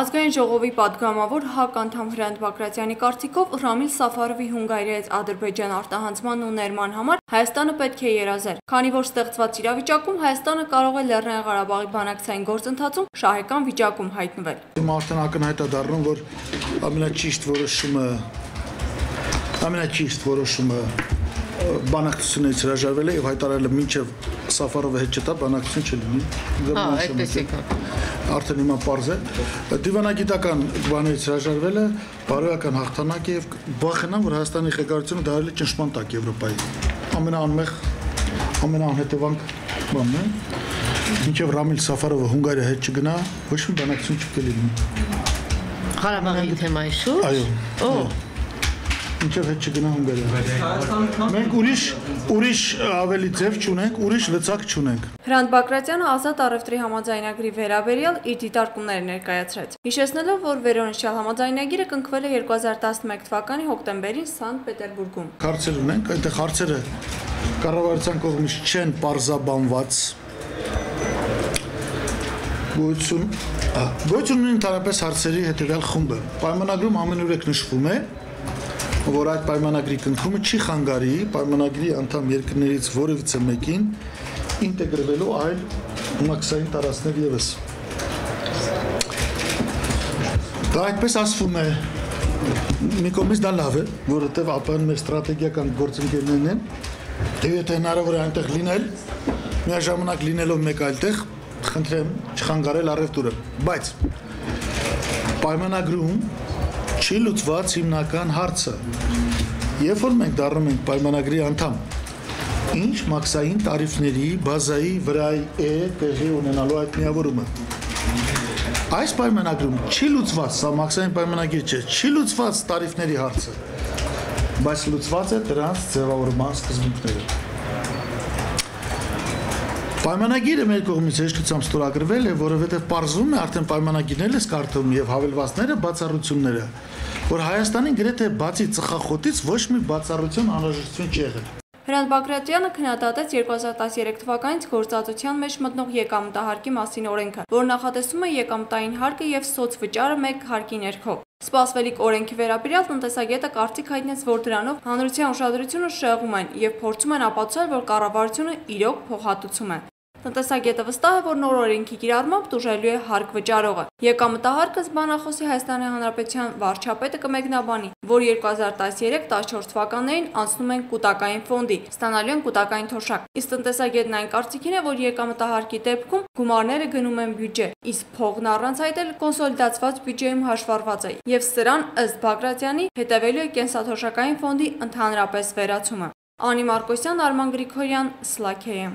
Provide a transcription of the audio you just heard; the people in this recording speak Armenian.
Ազգային ժողովի պատգամավոր ՀԱԿ անդամ Հրանտ Բագրատյանի կարծիքով Ռամիլ Սաֆարովի Հունգարիայից Ադրբեջան արտահանձնման ու ներման համար Հայաստանը պետք է երազեր, քանի որ ստեղծված իրավիճակում Հայաստանը կարող է Լեռնային Ղարաբաղի բանակցային գործընթացում շահեկան վիճակում հայտնվել։ Հիմա արդեն ակնհայտ է դառնում, որ ամենաճիշտ որոշումը բանակցությունից հրաժարվել է եւ հայտարարել է մինչեւ Սաֆարովը հետ չտա բանակցություն չլինի։ Արդեն հիմա պարզ է դիվանագիտական բաներից հրաժարվել է բարոյական հաղթանակ է եւ բախենան, որ Հայաստանի ղեկավարությունը դարել է ճնշման տակ Եվրոպայի ամենաանմեղ ամենաանհետևանք բանն է մինչեւ Ռամիլ Սաֆարովը Հունգարիա հետ չգնա ոչ մի բանակցություն չկլինի Ղարաբաղի թեմայի շուրջ այո Ինչեւ հետ չգնա Հունգարիա։ Մենք ուրիշ ավելի ձև չունենք, ուրիշ լծակ չունենք։ Հրանտ Բագրատյանը ազատ առևտրի համաձայնագրի վերաբերյալ իր դիտարկումները ներկայացրեց։ Հիշեցնելով, որ վերոնշյալ համաձայնագիրը կնքվել է 2011 թվականի հոկտեմբերին Սանտ Պետերբուրգում։ Հարցեր ունենք, այնտեղ հարցերը կառավարության կողմից չեն պարզաբանված։ Գոյություն ունի ընդհանրապես հարցերի հետևյալ խումբը։ Պայմանագրում ամենուրեք նշվում է, որ այդ պայմանագրի կնքումը չի խանգարի պայմանագրի անդամ երկրներից որևիցե մեկին ինտեգրվելու այլ մաքսային տարածքներ ևս։ Դա այդպես ասվում է, մի կողմից դա լավ է, որովհետև ԱՊՀ-ն մեր ստրատեգիական գործընկերներն են, եւ եթե հնարավոր է այնտեղ լինել, միաժամանակ լինելով մեկ այլտեղ, խնդրեմ չխանգարել առևտուրը, բայց պայմանագրում չի լուծված հիմնական հարցը։ Երբ որ մենք դառնում ենք պայմանագրի անդամ, ինչ մաքսային տարիֆների բազայի վրա է տեղի ունենալու այդ միավորումը։ Այս պայմանագրում չի լուծված, սա մաքսային պայմանագիր չէ, չի լուծված տարիֆների հարցը, բայց լուծված է դրանց ձևավորման սկզբունքները։ Պայմանագիրը մեր կողմից հեշտությամբ ստորագրվել է, որովհետև պարզվում է արդեն պայմանագիրներն ես կարդում եւ հավելվածները բացառությունները, որ Հայաստանին գրեթե բացի ծխախոտից ոչ մի բացառություն անհրաժեշտություն չի եղել։ Հրանտ Բագրատյանը քննադատեց 2013 թվականից գործածության մեջ մտնող եկամտահարկի մասին օրենքը, որ նախատեսում է եկամտային հարկը եւ սոցվճարը մեկ հարկի ներքո։ Սպասվելիք օրենքի վերաբերյալ տնտեսագետը կարծիք հայտնեց, որ դրանով հանրության ուշադրությունը շեղում են եւ փորձում են ապացուցել, որ կառավարությունը իրոք փոխհատուցում է։ Տնտեսագետը վստահ է, որ նոր օրենքի կիրառմամբ տուժելու է հարկ վճարողը։ Եկամտահարկը բանախոսի Հայաստանի Հանրապետության վարչապետը կմեկնաբանի, որ 2013-14 թվականներին անցնում են կൂട്ടակային ֆոնդի, ստանալու են կൂട്ടակային թոշակ։ Իսկ տնտեսագետն այն կարծիքին է, որ եկամտահարկի դեպքում գումարները գնում են բյուջե, իսկ փողն առանց այդ էլ կոնսոլիդացված բյուջեում հաշվառված է, եւ սրան ըստ Բագրատյանի հետևելու է կենսաթոշակային ֆոնդի ընդհանրապես վերացումը։ Անի Մարկոսյան, Արման Գրիգորյան, Սլաքեյ։